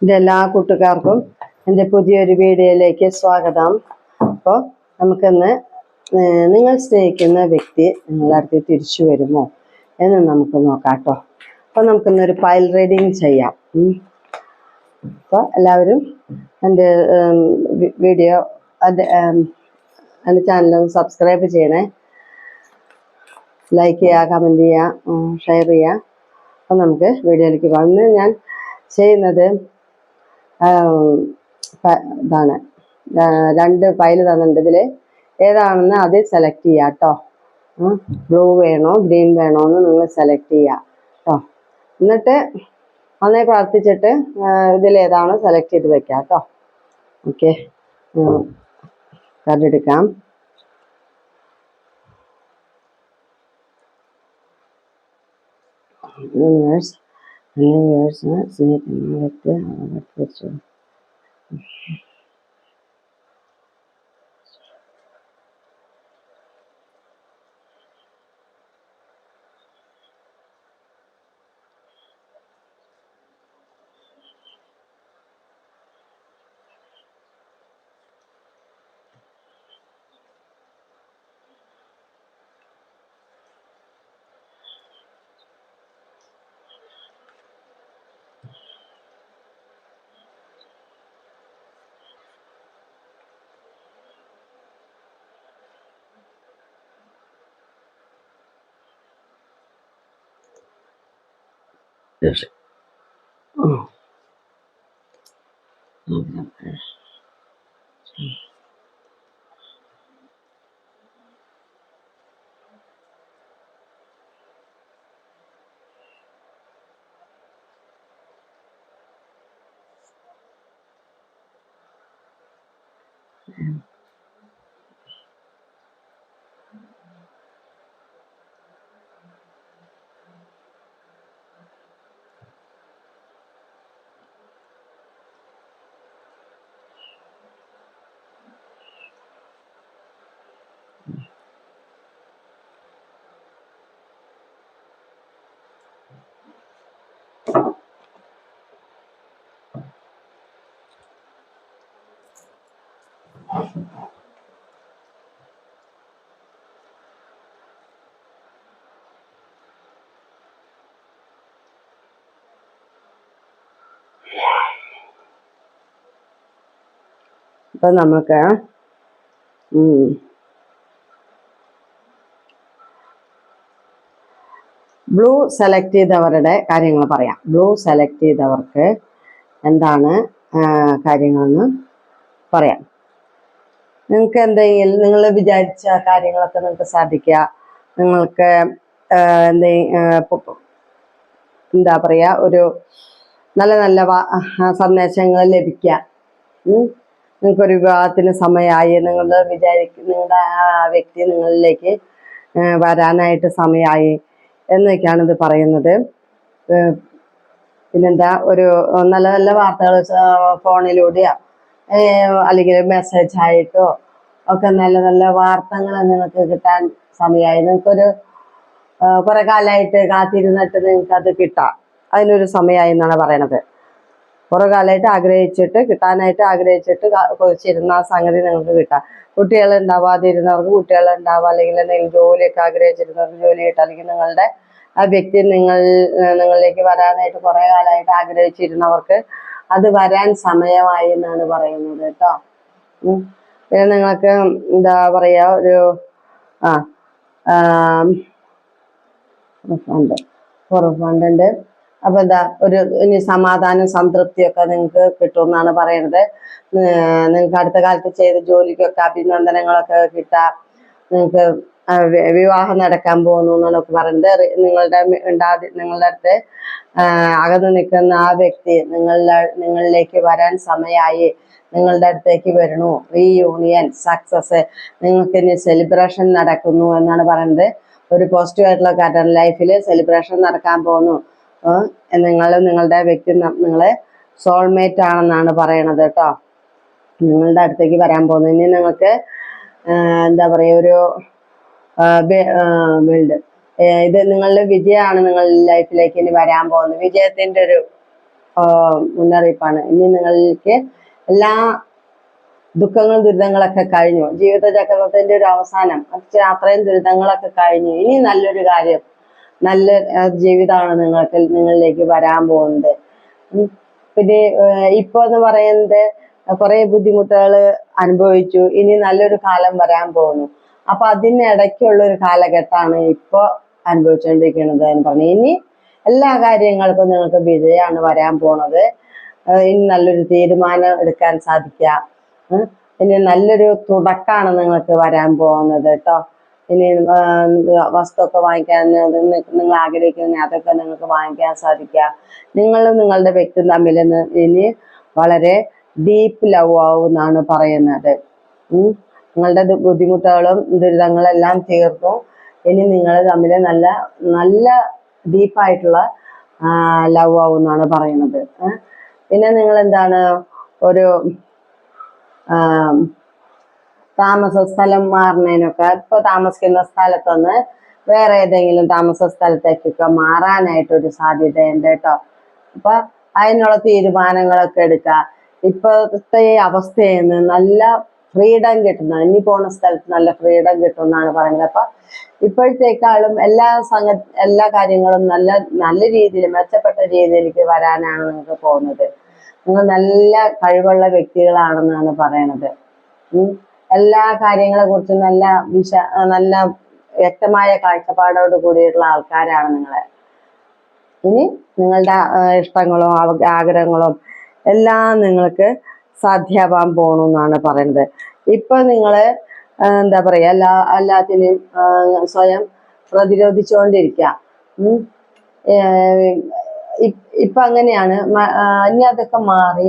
എൻ്റെ എല്ലാ കൂട്ടുകാർക്കും എൻ്റെ പുതിയൊരു വീഡിയോയിലേക്ക് സ്വാഗതം. അപ്പോൾ നമുക്കിന്ന് നിങ്ങൾ സ്നേഹിക്കുന്ന വ്യക്തി നിങ്ങളുടെ അടുത്ത് തിരിച്ചു വരുമോ എന്ന് നമുക്ക് നോക്കാം കേട്ടോ. അപ്പോൾ നമുക്കിന്നൊരു പൈൽ റീഡിങ് ചെയ്യാം. അപ്പോൾ എല്ലാവരും എൻ്റെ വീഡിയോ എൻ്റെ ചാനലൊന്ന് സബ്സ്ക്രൈബ് ചെയ്യണേ, ലൈക്ക് ചെയ്യുക, കമൻറ്റ് ചെയ്യുക, ഷെയർ ചെയ്യുക. അപ്പോൾ നമുക്ക് വീഡിയോയിലേക്ക് പോകാം. ഇന്ന് ഞാൻ ചെയ്യുന്നത് ഇതാണ്, 2 ഫയൽ തന്നിട്ടുണ്ട്. ഇതിൽ ഏതാണെന്ന് അത് സെലക്ട് ചെയ്യുക കേട്ടോ. ബ്ലൂ വേണോ ഗ്രീൻ വേണോ എന്ന് നിങ്ങൾ സെലക്ട് ചെയ്യുക കേട്ടോ. എന്നിട്ട് നന്നായി പ്രാർത്ഥിച്ചിട്ട് ഇതിലേതാണ് സെലക്ട് ചെയ്ത് വെക്കുക കേട്ടോ. ഓക്കെ, കാർഡ് എടുക്കാം. സ്നേഹിക്കുന്ന വ്യക്തി തിരിച്ചു. Yes. ഇപ്പൊ നമുക്ക് ബ്ലൂ സെലക്ട് ചെയ്തവരുടെ കാര്യങ്ങൾ പറയാം. ബ്ലൂ സെലക്ട് ചെയ്തവർക്ക് എന്താണ് കാര്യങ്ങളെന്ന് പറയാം. നിങ്ങൾക്ക് എന്തെങ്കിലും നിങ്ങൾ വിചാരിച്ച കാര്യങ്ങളൊക്കെ നിങ്ങൾക്ക് സാധിക്കുക, നിങ്ങൾക്ക് എന്താ പറയുക, ഒരു നല്ല നല്ല സന്ദേശങ്ങൾ ലഭിക്കുക, നിങ്ങൾക്കൊരു വിവാഹത്തിന് സമയമായി, നിങ്ങളുടെ നിങ്ങളുടെ വ്യക്തി നിങ്ങളിലേക്ക് വരാനായിട്ട് സമയമായി എന്നൊക്കെയാണ് ഇത് പറയുന്നത്. പിന്നെന്താ, ഒരു നല്ല നല്ല വാർത്തകൾ ഫോണിലൂടെയോ അല്ലെങ്കിൽ മെസ്സേജ് ആയിട്ടോ ഒക്കെ നല്ല നല്ല വാർത്തകൾ നിങ്ങൾക്ക് കിട്ടാൻ സമയമായി. നിങ്ങൾക്കൊരു കുറെ കാലമായിട്ട് കാത്തിരുന്നിട്ട് നിങ്ങൾക്കത് കിട്ടാം, അതിനൊരു സമയമായി എന്നാണ് പറയണത്. കുറെ കാലമായിട്ട് കിട്ടാനായിട്ട് ആഗ്രഹിച്ചിട്ട് കൊതിച്ചിരുന്ന ആ സംഗതി നിങ്ങൾക്ക് കിട്ടാം. കുട്ടികൾ ഉണ്ടാവാതിരുന്നവർക്ക് കുട്ടികൾ ഉണ്ടാവുക, അല്ലെങ്കിൽ എന്തെങ്കിലും ജോലിയൊക്കെ ആഗ്രഹിച്ചിരുന്നവർക്ക് ജോലി കിട്ടുക, അല്ലെങ്കിൽ നിങ്ങളുടെ ആ വ്യക്തി നിങ്ങളിലേക്ക് വരാനായിട്ട് കുറെ കാലമായിട്ട് ആഗ്രഹിച്ചിരുന്നവർക്ക് അത് വരാൻ സമയമായി എന്നാണ് പറയുന്നത് കേട്ടോ. പിന്നെ നിങ്ങൾക്ക് എന്താ പറയാ, ഒരു ഫണ്ട്. അപ്പൊ എന്താ, ഒരു ഇനി സമാധാനം സംതൃപ്തിയൊക്കെ നിങ്ങൾക്ക് കിട്ടുമെന്നാണ് പറയുന്നത്. നിങ്ങൾക്ക് അടുത്ത കാലത്ത് ചെയ്ത ജോലിക്കൊക്കെ അഭിനന്ദനങ്ങളൊക്കെ കിട്ടാം. നിങ്ങൾക്ക് വിവാഹം നടക്കാൻ പോകുന്നു എന്നൊക്കെ പറയുന്നത്. നിങ്ങളുടെ അടുത്ത് അകന്നു നിൽക്കുന്ന ആ വ്യക്തി നിങ്ങളിലേക്ക് വരാൻ സമയമായി, നിങ്ങളുടെ അടുത്തേക്ക് വരണു. റീയൂണിയൻ സക്സസ്, നിങ്ങൾക്ക് ഇനി സെലിബ്രേഷൻ നടക്കുന്നു എന്നാണ് പറയുന്നത്. ഒരു പോസിറ്റീവ് ആയിട്ടുള്ള കാര്യം, ലൈഫിൽ സെലിബ്രേഷൻ നടക്കാൻ പോകുന്നു. നിങ്ങളുടെ വ്യക്തി നിങ്ങളെ സോൾമേറ്റ് ആണെന്നാണ് പറയണത് കേട്ടോ. നിങ്ങളുടെ അടുത്തേക്ക് വരാൻ പോകുന്നു. ഇനി നിങ്ങൾക്ക് എന്താ പറയുക, ഒരു വേൾഡ് ഇത് നിങ്ങളുടെ വിജയമാണ് നിങ്ങളുടെ ലൈഫിലേക്ക് ഇനി വരാൻ പോകുന്നത്. വിജയത്തിന്റെ ഒരു മുന്നറിയിപ്പാണ്. ഇനി നിങ്ങൾക്ക് എല്ലാ ദുഃഖങ്ങളും ദുരിതങ്ങളൊക്കെ കഴിഞ്ഞു, ജീവിതചക്രത്തിന്റെ ഒരു അവസാനം, അത്രയും ദുരിതങ്ങളൊക്കെ കഴിഞ്ഞു. ഇനി നല്ലൊരു കാര്യം, നല്ല ജീവിതമാണ് നിങ്ങളിലേക്ക് വരാൻ പോകുന്നത്. പിന്നെ ഇപ്പൊ എന്ന് പറയുന്നത് കുറെ ബുദ്ധിമുട്ടുകൾ അനുഭവിച്ചു, ഇനി നല്ലൊരു കാലം വരാൻ പോകുന്നു. അപ്പൊ അതിനിടയ്ക്കുള്ള ഒരു കാലഘട്ടമാണ് ഇപ്പൊ അനുഭവിച്ചുകൊണ്ടിരിക്കുന്നത് എന്ന് പറഞ്ഞു. ഇനി എല്ലാ കാര്യങ്ങൾക്കും നിങ്ങൾക്ക് വിജയമാണ് വരാൻ പോണത്. ഇനി നല്ലൊരു തീരുമാനം എടുക്കാൻ സാധിക്കുക. ഇനി നല്ലൊരു തുടക്കമാണ് നിങ്ങൾക്ക് വരാൻ പോകുന്നത് കേട്ടോ. ഇനി വസ്തുവൊക്കെ വാങ്ങിക്കാൻ നിങ്ങൾ ആഗ്രഹിക്കുന്ന അതൊക്കെ നിങ്ങൾക്ക് വാങ്ങിക്കാൻ സാധിക്കുക. നിങ്ങളും നിങ്ങളുടെ വ്യക്തിയും തമ്മിൽ ഇനി വളരെ ഡീപ്പ് ലവ് ആവും എന്നാണ് പറയുന്നത്. നിങ്ങളുടെ ബുദ്ധിമുട്ടുകളും ദുരിതങ്ങളും എല്ലാം തീർന്നു. ഇനി നിങ്ങൾ തമ്മിൽ നല്ല നല്ല ഡീപ്പായിട്ടുള്ള ലവ് ആവും എന്നാണ് പറയുന്നത്. പിന്നെ നിങ്ങൾ എന്താണ് ഒരു താമസ സ്ഥലം മാറുന്നതിനൊക്കെ, ഇപ്പൊ താമസിക്കുന്ന സ്ഥലത്തുനിന്ന് വേറെ ഏതെങ്കിലും താമസ സ്ഥലത്തേക്കൊക്കെ മാറാനായിട്ടൊരു സാധ്യതയുണ്ട് കേട്ടോ. അപ്പൊ അതിനുള്ള തീരുമാനങ്ങളൊക്കെ എടുക്കുക. ഇപ്പോഴത്തെ ഈ അവസ്ഥയിൽ നിന്ന് നല്ല ഫ്രീഡം കിട്ടുന്ന, ഇനി പോണ സ്ഥലത്ത് നല്ല ഫ്രീഡം കിട്ടും എന്നാണ് പറയുന്നത്. അപ്പൊ ഇപ്പോഴത്തേക്കാളും എല്ലാ കാര്യങ്ങളും നല്ല നല്ല രീതിയിൽ, മെച്ചപ്പെട്ട രീതിയിലേക്ക് വരാനാണ് നിങ്ങൾക്ക് പോകുന്നത്. നിങ്ങൾ നല്ല കഴിവുള്ള വ്യക്തികളാണെന്നാണ് പറയണത്. എല്ലാ കാര്യങ്ങളെ കുറിച്ചും നല്ല വ്യക്തമായ കാഴ്ചപ്പാടോട് കൂടിയിട്ടുള്ള ആൾക്കാരാണ് നിങ്ങളെ. ഇനി നിങ്ങളുടെ ഇഷ്ടങ്ങളും ആഗ്രഹങ്ങളും എല്ലാം നിങ്ങൾക്ക് സാധ്യമാവാൻ പോണെന്നാണ് പറയുന്നത്. ഇപ്പൊ നിങ്ങള് എന്താ പറയാ, എല്ലാത്തിനെയും സ്വയം പ്രതിരോധിച്ചുകൊണ്ടിരിക്കുക. ഇപ്പൊ അങ്ങനെയാണ്. ഇനി അതൊക്കെ മാറി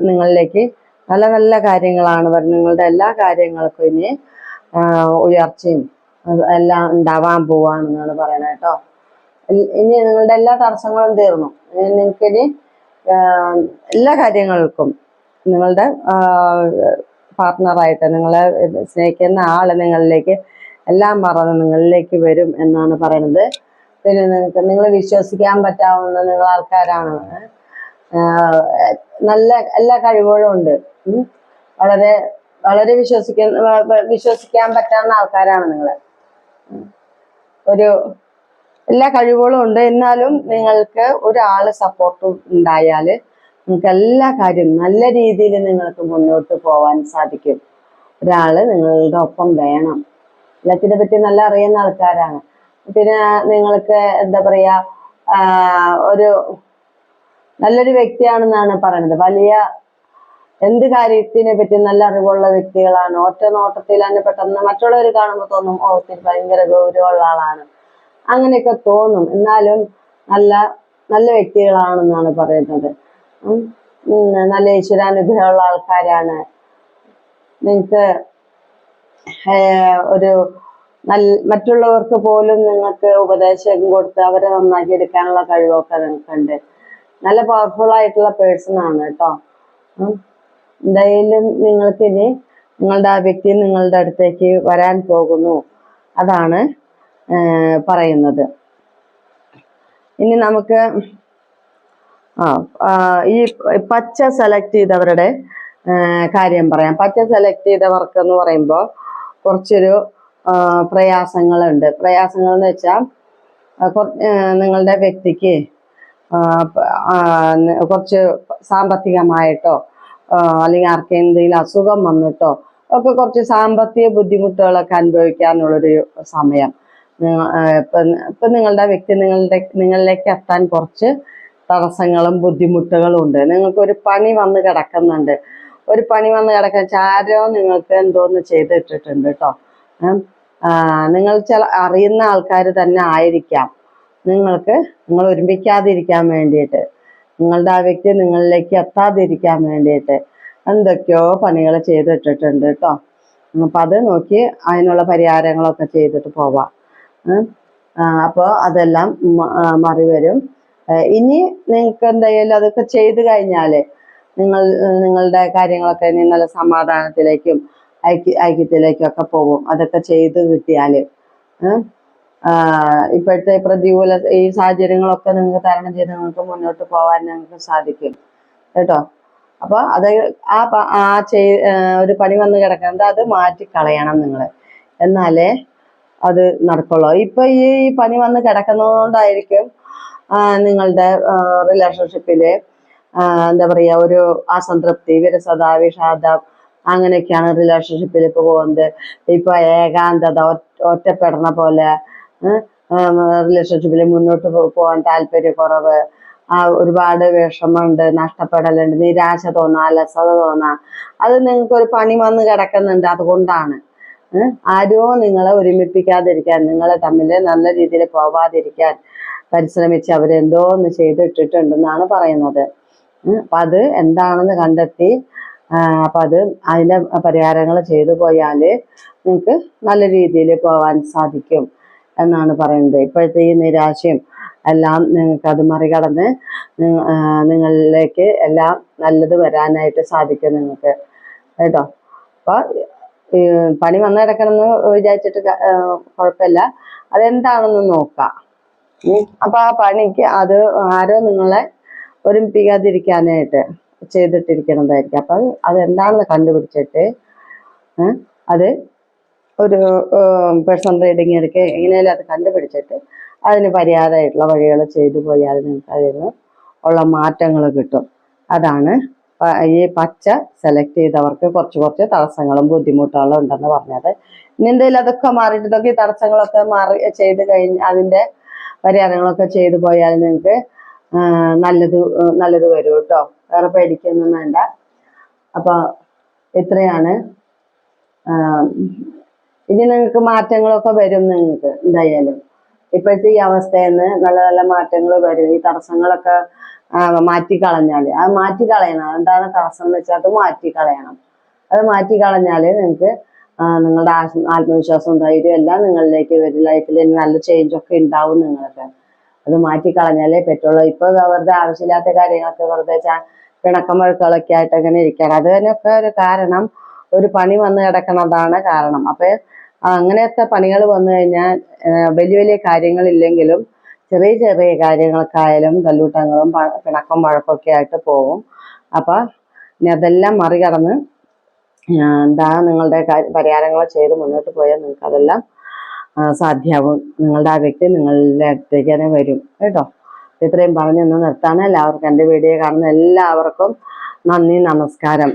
നിങ്ങളിലേക്ക് നല്ല നല്ല കാര്യങ്ങളാണ് വരുന്നത്. നിങ്ങളുടെ എല്ലാ കാര്യങ്ങൾക്കും ഇനി ഉയർച്ചയും എല്ലാം ഉണ്ടാവാൻ പോവാണെന്നാണ് പറയുന്നത് കേട്ടോ. ഇനി നിങ്ങളുടെ എല്ലാ തടസ്സങ്ങളും തീർന്നു. നിങ്ങൾക്കിനി എല്ലാ കാര്യങ്ങൾക്കും നിങ്ങളുടെ പാർട്ട്ണറായിട്ട്, നിങ്ങളെ സ്നേഹിക്കുന്ന ആള് നിങ്ങളിലേക്ക് എല്ലാം മറന്ന് നിങ്ങളിലേക്ക് വരും എന്നാണ് പറയുന്നത്. പിന്നെ നിങ്ങൾ വിശ്വസിക്കാൻ പറ്റാവുന്ന നിങ്ങൾ ആൾക്കാരാണ്. നല്ല എല്ലാ കഴിവുകളും ഉണ്ട്. വളരെ വളരെ വിശ്വസിക്കാൻ പറ്റാവുന്ന ആൾക്കാരാണ് നിങ്ങള്. എല്ലാ കഴിവുകളും ഉണ്ട്. എന്നാലും നിങ്ങൾക്ക് ഒരാള് സപ്പോർട്ട് ഉണ്ടായാൽ നിങ്ങൾക്ക് എല്ലാ കാര്യവും നല്ല രീതിയിൽ നിങ്ങൾക്ക് മുന്നോട്ട് പോവാൻ സാധിക്കും. ഒരാള് നിങ്ങളുടെ ഒപ്പം വേണം. എല്ലാത്തിനെ പറ്റി നല്ല അറിയുന്ന ആൾക്കാരാണ്. പിന്നെ നിങ്ങൾക്ക് എന്താ പറയാ, ഒരു നല്ലൊരു വ്യക്തിയാണെന്നാണ് പറയുന്നത്. എന്ത് കാര്യത്തിനെ പറ്റി നല്ല അറിവുള്ള വ്യക്തികളാണ്. ഒറ്റ നോട്ടത്തിൽ തന്നെ പെട്ടെന്ന് മറ്റുള്ളവർ കാണുമ്പോൾ തോന്നും, ഓ ഭയങ്കര ഗൗരവമുള്ള ആളാണ്, അങ്ങനെയൊക്കെ തോന്നും. എന്നാലും നല്ല നല്ല വ്യക്തികളാണെന്നാണ് പറയുന്നത്. നല്ല ഈശ്വരാനുഗ്രഹമുള്ള ആൾക്കാരാണ്. നിങ്ങൾക്ക് ഒരു മറ്റുള്ളവർക്ക് പോലും നിങ്ങൾക്ക് ഉപദേശം കൊടുത്ത് അവരെ നന്നാക്കി എടുക്കാനുള്ള കഴിവൊക്കെ നിങ്ങൾക്കുണ്ട്. നല്ല പവർഫുൾ ആയിട്ടുള്ള പേഴ്സൺ ആണ് കേട്ടോ. എന്തായാലും നിങ്ങൾക്കിനി നിങ്ങളുടെ ആ വ്യക്തി നിങ്ങളുടെ അടുത്തേക്ക് വരാൻ പോകുന്നു, അതാണ് പറയുന്നത്. ഇനി നമുക്ക് ഈ പച്ച സെലക്ട് ചെയ്തവരുടെ കാര്യം പറയാം. പച്ച സെലക്ട് ചെയ്തവർക്ക് എന്ന് പറയുമ്പോൾ കുറച്ചൊരു പ്രയാസങ്ങളുണ്ട്. പ്രയാസങ്ങൾ എന്ന് വെച്ചാൽ നിങ്ങളുടെ വ്യക്തിക്ക് കുറച്ച് സാമ്പത്തികമായിട്ടോ അല്ലെങ്കിൽ ആർക്കെന്തെങ്കിലും അസുഖം വന്നിട്ടോ ഒക്കെ കുറച്ച് സാമ്പത്തിക ബുദ്ധിമുട്ടുകളൊക്കെ അനുഭവിക്കാനുള്ളൊരു സമയം. ഇപ്പം നിങ്ങളുടെ വ്യക്തി നിങ്ങളിലേക്ക് എത്താൻ കുറച്ച് തടസ്സങ്ങളും ബുദ്ധിമുട്ടുകളും ഉണ്ട്. നിങ്ങൾക്കൊരു പണി വന്ന് കിടക്കുന്നുണ്ട്. ഒരു പണി വന്ന് കിടക്കാൻ ആരോ നിങ്ങൾക്ക് എന്തോന്ന് ചെയ്തിട്ടിട്ടുണ്ട് കേട്ടോ. നിങ്ങൾ അറിയുന്ന ആൾക്കാർ തന്നെ ആയിരിക്കാം നിങ്ങൾ ഒരുമിക്കാതിരിക്കാൻ വേണ്ടിയിട്ട്, നിങ്ങളുടെ ആ വ്യക്തി നിങ്ങളിലേക്ക് എത്താതിരിക്കാൻ വേണ്ടിയിട്ട് എന്തൊക്കെയോ പണികൾ ചെയ്തിട്ടിട്ടുണ്ട് കേട്ടോ. അപ്പം അത് നോക്കി അതിനുള്ള പരിഹാരങ്ങളൊക്കെ ചെയ്തിട്ട് പോവാം. അപ്പോൾ അതെല്ലാം മറിവരും. ഇനി നിങ്ങൾക്ക് എന്തായാലും അതൊക്കെ ചെയ്തു കഴിഞ്ഞാൽ നിങ്ങളുടെ കാര്യങ്ങളൊക്കെ ഇനി നല്ല സമാധാനത്തിലേക്കും ഐക്യത്തിലേക്കും ഒക്കെ പോകും. അതൊക്കെ ചെയ്ത് കിട്ടിയാൽ ഇപ്പോഴത്തെ പ്രതികൂല ഈ സാഹചര്യങ്ങളൊക്കെ നിങ്ങൾക്ക് തരണം ചെയ്ത് നിങ്ങൾക്ക് മുന്നോട്ട് പോകാൻ നിങ്ങൾക്ക് സാധിക്കും കേട്ടോ. അപ്പൊ അത് ഒരു പണി വന്ന് കിടക്കുന്നത് അത് മാറ്റിക്കളയണം നിങ്ങൾ, എന്നാലേ അത് നടക്കുള്ളൂ. ഇപ്പൊ ഈ പണി വന്ന് കിടക്കുന്നതുകൊണ്ടായിരിക്കും നിങ്ങളുടെ റിലേഷൻഷിപ്പില് എന്താ പറയാ ഒരു അസംതൃപ്തി, വിരസത, വിഷാദം അങ്ങനെയൊക്കെയാണ് റിലേഷൻഷിപ്പിൽ ഇപ്പൊ പോകുന്നത്. ഇപ്പൊ ഏകാന്തത, ഒറ്റപ്പെടണ പോലെ, റിലേഷൻഷിപ്പിൽ മുന്നോട്ട് പോകാൻ താല്പര്യക്കുറവ്, ഒരുപാട് വിഷമമുണ്ട്, നഷ്ടപ്പെടലുണ്ട്, നിരാശ തോന്നാ, അലസത തോന്നാ, അത് നിങ്ങൾക്ക് ഒരു പണി വന്ന് കിടക്കുന്നുണ്ട്. അതുകൊണ്ടാണ് ആരോ നിങ്ങളെ ഒരുമിപ്പിക്കാതിരിക്കാൻ, നിങ്ങളെ തമ്മിൽ നല്ല രീതിയിൽ പോവാതിരിക്കാൻ പരിശ്രമിച്ച് അവരെന്തോ ഒന്ന് ചെയ്തിട്ടിട്ടുണ്ടെന്നാണ് പറയുന്നത്. അപ്പൊ അത് എന്താണെന്ന് കണ്ടെത്തി അപ്പൊ അതിന്റെ പരിഹാരങ്ങൾ ചെയ്തു പോയാല് നിങ്ങൾക്ക് നല്ല രീതിയിൽ പോവാൻ സാധിക്കും എന്നാണ് പറയുന്നത്. ഇപ്പോഴത്തെ ഈ നിരാശയും എല്ലാം നിങ്ങൾക്ക് അത് മറികടന്ന് നിങ്ങളിലേക്ക് എല്ലാം നല്ലത് വരാനായിട്ട് സാധിക്കും നിങ്ങൾക്ക് കേട്ടോ. അപ്പൊ പണി വന്നു കിടക്കണമെന്ന് വിചാരിച്ചിട്ട് കുഴപ്പമില്ല, അതെന്താണെന്ന് നോക്കാം. അപ്പൊ ആ പണിക്ക് അത് ആരോ നിങ്ങളെ ഒരുമിപ്പിക്കാതിരിക്കാനായിട്ട് ചെയ്തിട്ടിരിക്കുന്നതായിരിക്കും. അപ്പൊ അതെന്താണെന്ന് കണ്ടുപിടിച്ചിട്ട് അത് ഒരു പേഴ്സണൽ റീഡിങ് എടുക്കുക, എങ്ങനെയാലും അത് കണ്ടുപിടിച്ചിട്ട് അതിന് പരിഹാരമായിട്ടുള്ള വഴികൾ ചെയ്തു പോയാൽ നിങ്ങൾക്ക് അതിൽ നിന്ന് ഉള്ള മാറ്റങ്ങൾ കിട്ടും. അതാണ് ഈ പച്ച സെലക്ട് ചെയ്തവർക്ക് കുറച്ച് തടസ്സങ്ങളും ബുദ്ധിമുട്ടുകളും ഉണ്ടെന്ന് പറഞ്ഞത്. ഇനി എന്തെങ്കിലും അതൊക്കെ മാറിയിട്ട് ഇതൊക്കെ ഈ തടസ്സങ്ങളൊക്കെ മാറി ചെയ്ത് കഴിഞ്ഞ് അതിൻ്റെ പരിഹാരങ്ങളൊക്കെ ചെയ്തു പോയാൽ നിങ്ങൾക്ക് നല്ലത് വരും കേട്ടോ. വേറെ പേടിക്കൊന്നും വേണ്ട. അപ്പൊ ഇത്രയാണ്. ഇനി നിങ്ങൾക്ക് മാറ്റങ്ങളൊക്കെ വരും. നിങ്ങൾക്ക് എന്തായാലും ഇപ്പോഴത്തെ ഈ അവസ്ഥയിൽ നിന്ന് നല്ല നല്ല മാറ്റങ്ങൾ വരും. ഈ തടസ്സങ്ങളൊക്കെ മാറ്റിക്കളഞ്ഞാൽ അത് മാറ്റിക്കളയണം. എന്താണ് തടസ്സം എന്ന് വെച്ചാൽ അത് മാറ്റിക്കളയണം. അത് മാറ്റിക്കളഞ്ഞാൽ നിങ്ങൾക്ക് നിങ്ങളുടെ ആത്മവിശ്വാസവും ധൈര്യവും എല്ലാം നിങ്ങളിലേക്ക് വരും. ലൈഫിൽ നല്ല ചേഞ്ചൊക്കെ ഉണ്ടാവും നിങ്ങൾക്ക്. അത് മാറ്റിക്കളഞ്ഞാലേ പറ്റുള്ളൂ. ഇപ്പൊ വെറുതെ ആവശ്യമില്ലാത്ത കാര്യങ്ങളൊക്കെ വെറുതെ പിണക്കം വഴക്കുകളൊക്കെ ആയിട്ട് അങ്ങനെ ഇരിക്കണം. അതിനൊക്കെ ഒരു കാരണം ഒരു പണി വന്ന് കിടക്കുന്നതാണ് കാരണം. അപ്പൊ അങ്ങനത്തെ പണികൾ വന്നു കഴിഞ്ഞാൽ വലിയ കാര്യങ്ങളില്ലെങ്കിലും ചെറിയ ചെറിയ കാര്യങ്ങൾക്കായാലും തല്ലൂട്ടങ്ങളും പിണക്കം വഴക്കൊക്കെ ആയിട്ട് പോകും. അപ്പൊ ഇനി അതെല്ലാം മറികടന്ന് നിങ്ങളുടെ പരിഹാരങ്ങൾ ചെയ്ത് മുന്നോട്ട് പോയാൽ നിങ്ങൾക്ക് അതെല്ലാം സാധ്യമാവും. നിങ്ങളുടെ ആ വ്യക്തി നിങ്ങളുടെ അടുത്തേക്ക് തന്നെ വരും കേട്ടോ. ഇത്രയും പറഞ്ഞ് നിർത്താൻ എല്ലാവർക്കും എൻ്റെ വീഡിയോ കാണുന്ന എല്ലാവർക്കും നന്ദി, നമസ്കാരം.